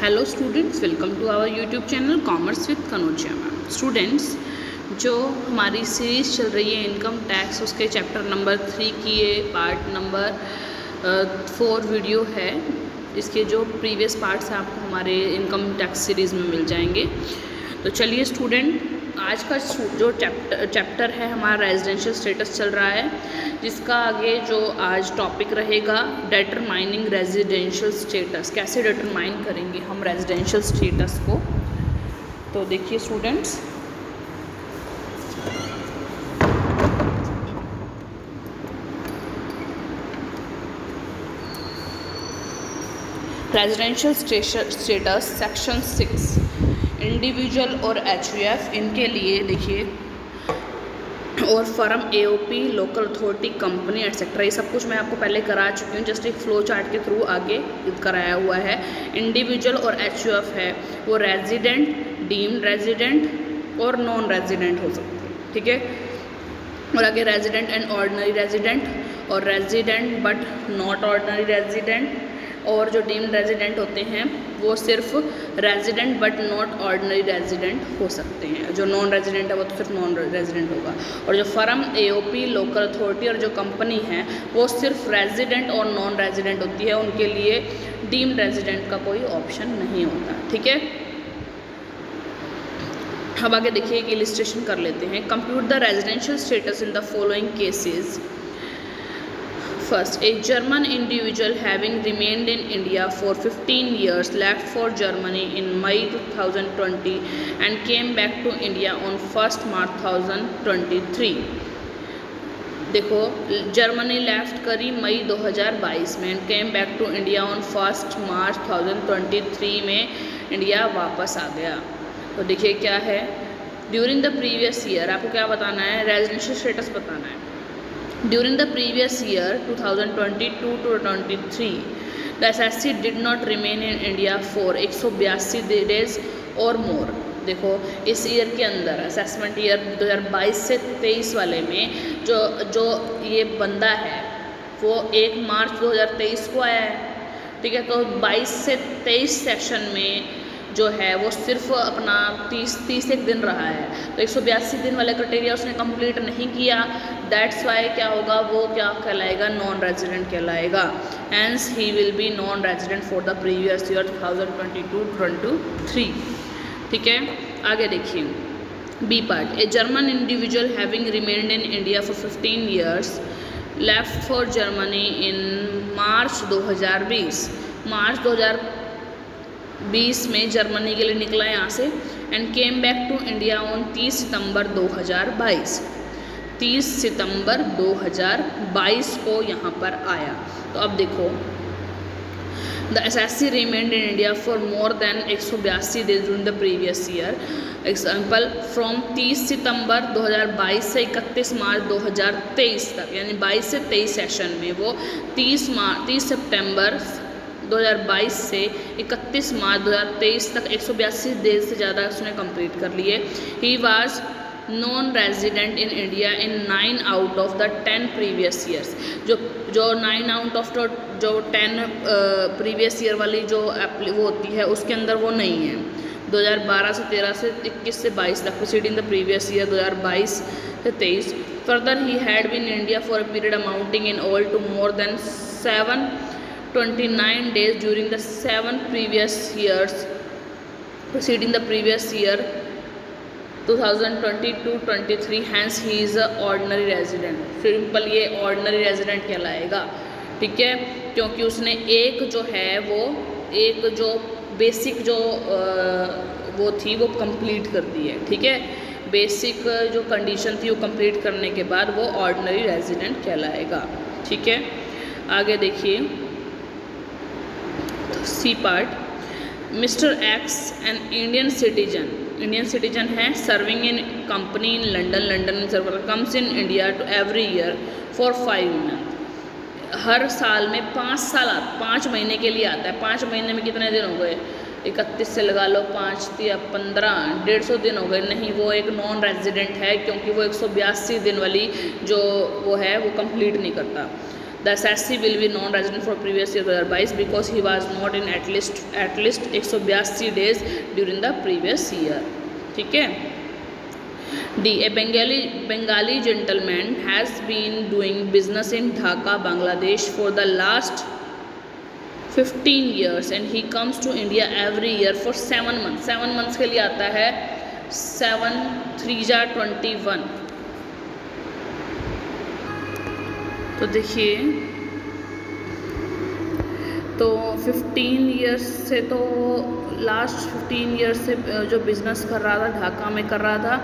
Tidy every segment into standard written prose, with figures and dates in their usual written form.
Hello students, welcome to our YouTube channel commerce with Kanojia ma'am. Students, जो हमारी series चल रही है इनकम टैक्स, उसके चैप्टर नंबर 3 की ये पार्ट नंबर 4 वीडियो है। इसके जो प्रीवियस पार्ट्स हैं आपको हमारे इनकम टैक्स सीरीज़ में मिल जाएंगे। तो चलिए स्टूडेंट, आज का जो चैप्टर है हमारा रेजिडेंशियल स्टेटस चल रहा है, जिसका आगे जो आज टॉपिक रहेगा डिटरमाइनिंग रेजिडेंशियल स्टेटस। कैसे डिटरमाइन करेंगे हम रेजिडेंशियल स्टेटस को। तो देखिए students, residential status section 6 individual और एचयूएफ, इनके लिए देखिए, और firm, AOP, local authority, company etcetera, ये सब कुछ मैं आपको पहले करा चुकी हूँ। जस्ट एक फ्लो चार्ट के थ्रू आगे कराया हुआ है। इंडिविजुअल और एचयूएफ है वो रेजिडेंट, डीम्ड रेजिडेंट और नॉन रेजिडेंट हो सकते हैं, ठीक है। और आगे रेजिडेंट एंड ऑर्डिनरी रेजिडेंट और resident but not ordinary resident, और जो डीम्ड रेजिडेंट होते हैं वो सिर्फ resident but not ordinary resident हो सकते हैं। जो नॉन रेजिडेंट है वो तो सिर्फ नॉन रेजिडेंट होगा। और जो फर्म, एओपी, लोकल अथॉरिटी और जो कंपनी है वो सिर्फ रेजिडेंट और नॉन रेजिडेंट होती है, उनके लिए डीम्ड रेजिडेंट का कोई ऑप्शन नहीं होता, ठीक है। अब आगे देखिए, एक इलिस्ट्रेशन कर लेते हैं। Compute the residential status in the following cases. First, a German individual having remained in India for 15 years left for Germany in May 2020 and came back to India on 1st March 2023. देखो, Germany left करी May 2022 में, and came back to India on 1st March 2023 में India वापस आ गया। तो देखिए क्या है, ड्यूरिंग द प्रीवियस ईयर, आपको क्या बताना है, रेजिडेंशियल स्टेटस बताना है। During the previous year 2022 to 23, the SSC did not remain in India for 182 days or more. देखो, इस ईयर के अंदर, असेसमेंट ईयर 2022 से 23 वाले में जो ये बंदा है वो 1 मार्च 2023 को आया है, ठीक है। तो 22 से 23 सेशन में जो है वो सिर्फ अपना 30 दिन रहा है, तो 182 दिन वाले क्राइटेरिया उसने कंप्लीट नहीं किया। दैट्स वाई क्या होगा, वो क्या कहलाएगा, नॉन रेजिडेंट कहलाएगा। Hence he will be non resident for the previous year 2022-23, ठीक है। आगे देखिए, B part, a German individual having remained in India for 15 years left for Germany in March 2020। March 2020 में जर्मनी के लिए निकला यहाँ से, and came back to India on 30 सितंबर 2022। 30 सितंबर 2022 को यहाँ पर आया। तो अब देखो, the SSC remained in India for more than 182 days during the previous year. Example, from 30 सितंबर 2022 से 31 मार्च 2023 तक, यानी 22 से 23 सेशन में वो 30 सितंबर 2022 से 31 मार्च 2023 तक 182 डेज से ज़्यादा उसने कंप्लीट कर लिए। He was non resident in India in 9 out of the 10 previous years. जो 9 आउट ऑफ जो 10 प्रीवियस ईयर वाली जो वो होती है उसके अंदर वो नहीं है। 2012 से 13 से 21 से 22 तक प्रोसीडिंग द प्रीवियस ईयर 2022 से 23। Further he had been in India for a period amounting in all to more than 729 days during the 7 previous years preceding the previous year 2022-23. hence he is a ordinary resident. Simple ये ordinary resident कहलाएगा, ठीक है, क्योंकि उसने एक जो है वो एक जो बेसिक जो वो थी वो कंप्लीट कर दी है, ठीक है। बेसिक जो कंडीशन थी वो कंप्लीट करने के बाद वो ऑर्डिनरी रेजिडेंट कहलाएगा, ठीक है। आगे देखिए, C part, Mister X an Indian citizen है, serving in company in London में server, comes in India to every year for 5 month. हर साल में 5 महीने के लिए आता है। 5 महीने में कितने दिन हो गए, 31 से लगा लो, 5 या 15, 150 दिन हो गए। नहीं, वो एक नॉन रेजिडेंट है, क्योंकि वो 182 दिन वाली जो वो है वो कंप्लीट नहीं करता। The assessee will be non resident for previous year 2022 because he was not in at least 182 days during the previous year. ठीक है। D A Bengali gentleman has been doing business in Dhaka, Bangladesh for the last 15 years and he comes to India every year for 7 months। 7 months के लिए आता है 7 3 21। तो देखिए, तो 15 years से, तो लास्ट 15 ईयर्स से जो बिज़नेस कर रहा था ढाका में कर रहा था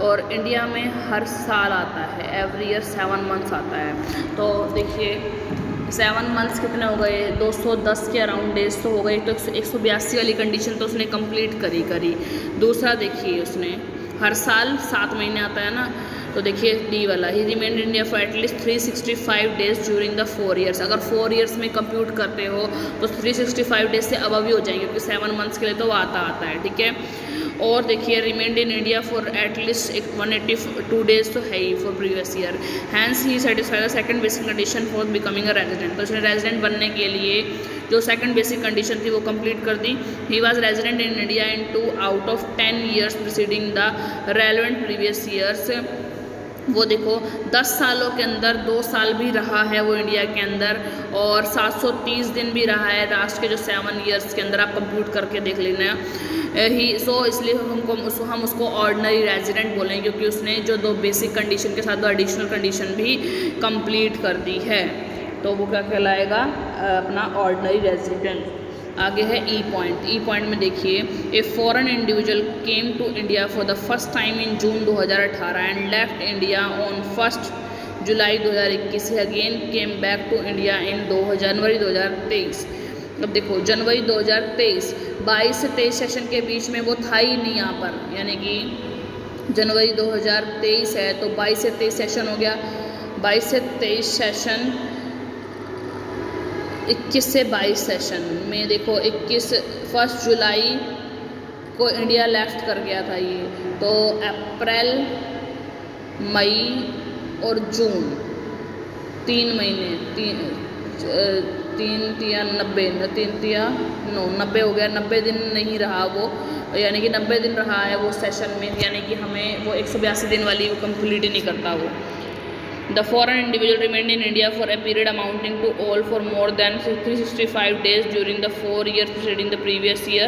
और इंडिया में हर साल आता है, एवरी ईयर 7 मंथ्स आता है। तो देखिए 7 मंथ्स कितने हो गए, 210 के अराउंड डेज तो हो गए। तो 182 वाली कंडीशन तो उसने कंप्लीट करी। दूसरा देखिए, उसने हर साल 7 महीने आता है ना। तो देखिए डी वाला, he remain India for at least 365 days during the 4 years. अगर 4 ईयर्स में कंप्यूट करते हो तो 365 डेज से अब भी हो जाएंगे, क्योंकि 7 मंथ्स के लिए तो वो आता है। ठीक है। और देखिए remained in India for at least 182 days तो है ही for previous year. Hence he satisfy the second basic condition for becoming a resident. तो उसने रेजिडेंट बनने के लिए जो सेकंड बेसिक कंडीशन थी वो कंप्लीट कर दी। He was resident in India in 2 out of 10 years preceding the relevant previous years. वो देखो 10 सालों के अंदर 2 साल भी रहा है वो इंडिया के अंदर, और 730 दिन भी रहा है लास्ट के जो 7 ईयर्स के अंदर। आप कंप्यूट करके देख लेना ही। इसलिए हम उसको ऑर्डिनरी रेजिडेंट बोलेंगे, क्योंकि उसने जो 2 बेसिक कंडीशन के साथ 2 एडिशनल कंडीशन भी कंप्लीट कर दी है। तो वो क्या कहलाएगा, अपना ऑर्डिनरी रेजिडेंट। आगे है ई पॉइंट में देखिए, a foreign individual came to India for the first time in June 2018 and left India on 1 July 2021 again came back to India in January 2023। अब देखो जनवरी 2023, 22 से 23 सेशन के बीच में वो था ही नहीं यहाँ पर, यानी कि जनवरी 2023 है तो 22 से 23 सेशन हो गया। 22 से 23 सेशन, 21 से 22 सेशन में देखो 1 जुलाई को इंडिया लेफ्ट कर गया था ये। तो अप्रैल, मई और जून 3 महीने, 90 हो गया। 90 दिन नहीं रहा वो, यानी कि 90 दिन रहा है वो सेशन में, यानी कि हमें वो 182 दिन वाली वो कंप्लीट ही नहीं करता वो। The foreign individual remained in India for a period amounting to all for more than 365 days during the 4 years preceding the previous year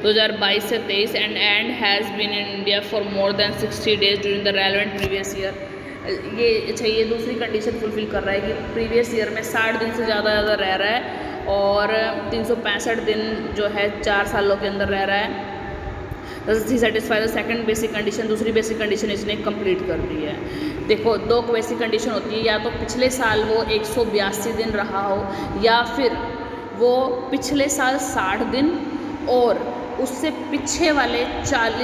2022 से 23 and has been in India for more than 60 days during the relevant previous year। ये अच्छा, ये दूसरी condition fulfil कर रहा है कि previous year में 60 दिन से ज़्यादा रह रहा है और 365 दिन जो है 4 सालों के अंदर रह रहा है। He satisfy the second basic condition, दूसरी बेसिक कंडीशन इसने कंप्लीट कर दी है। देखो 2 बेसिक कंडीशन होती है, या तो पिछले साल वो 182 दिन रहा हो, या फिर वो पिछले साल 60 दिन और उससे पीछे वाले 4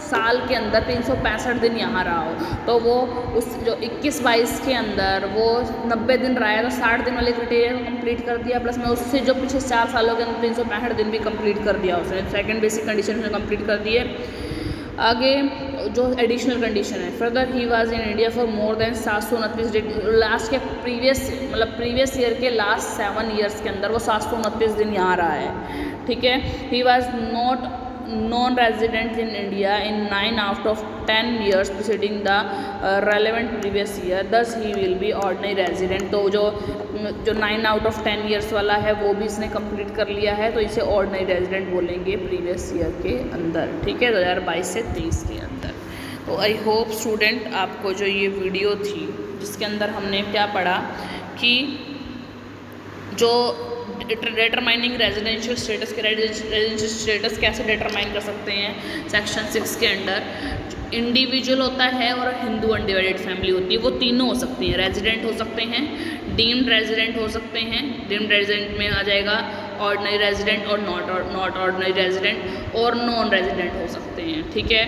साल के अंदर 365 दिन यहाँ रहा हो। तो वो उस जो 21-22 के अंदर वो 90 दिन रहा है तो 60 दिन वाले क्राइटेरिया को कंप्लीट कर दिया, प्लस में उससे जो पिछले 4 सालों के अंदर 365 दिन भी कंप्लीट कर दिया उसने। सेकंड बेसिक कंडीशन उसने कंप्लीट कर दी है। आगे जो एडिशनल कंडीशन है, further he was in India for more than 729 days. Last के प्रीवियस ईयर के लास्ट 7 ईयर्स के अंदर वो 729 दिन यहाँ रहा है। ठीक है। He was not non resident in India in 9 out of 10 years preceding the relevant previous year, thus he will be ordinary resident। तो जो 9 आउट ऑफ 10 years वाला है वो भी इसने कंप्लीट कर लिया है, तो इसे ऑर्डिनरी रेजिडेंट बोलेंगे प्रीवियस ईयर के अंदर। ठीक है, 2022 से 23 के अंदर। तो आई होप स्टूडेंट आपको जो ये वीडियो थी जिसके अंदर हमने क्या पढ़ा कि जो डिटरमाइनिंग रेजिडेंशियल स्टेटस के रेजिडेंशियल स्टेटस कैसे डिटरमाइन कर सकते हैं सेक्शन 6 के अंदर। इंडिविजुअल होता है और हिंदू अनडिवाइडेड फैमिली होती है, वो तीनों हो सकती हैं। रेजिडेंट हो सकते हैं, डीम्ड रेजिडेंट हो सकते हैं, डीम्ड रेजिडेंट में आ जाएगा ऑर्डिनरी रेजिडेंट और नॉट ऑर्डिनरी रेजिडेंट, और नॉन रेजिडेंट हो सकते हैं। ठीक है।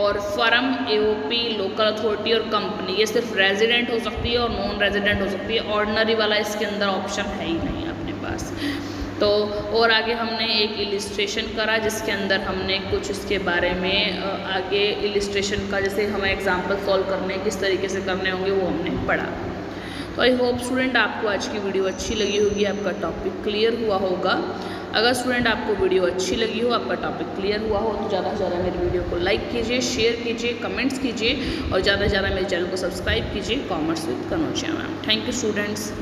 और फर्म, एओपी, लोकल अथॉरिटी और कंपनी ये सिर्फ रेजिडेंट हो सकती है और नॉन रेजिडेंट हो सकती है। ऑर्डिनरी वाला इसके अंदर ऑप्शन है ही नहीं अपने पास। तो और आगे हमने एक इलिस्ट्रेशन करा जिसके अंदर हमने कुछ इसके बारे में आगे इलिस्ट्रेशन का जैसे हमें एग्जाम्पल सॉल्व करने किस तरीके से करने होंगे वो हमने पढ़ा। तो आई होप स्टूडेंट आपको आज की वीडियो अच्छी लगी होगी, आपका टॉपिक क्लियर हुआ होगा। अगर स्टूडेंट आपको वीडियो अच्छी लगी हो, आपका टॉपिक क्लियर हुआ हो तो ज़्यादा से ज़्यादा मेरी वीडियो को लाइक कीजिए, शेयर कीजिए, कमेंट्स कीजिए और ज़्यादा से ज़्यादा मेरे चैनल को सब्सक्राइब कीजिए commerce with Kanaujia ma'am. Thank you students.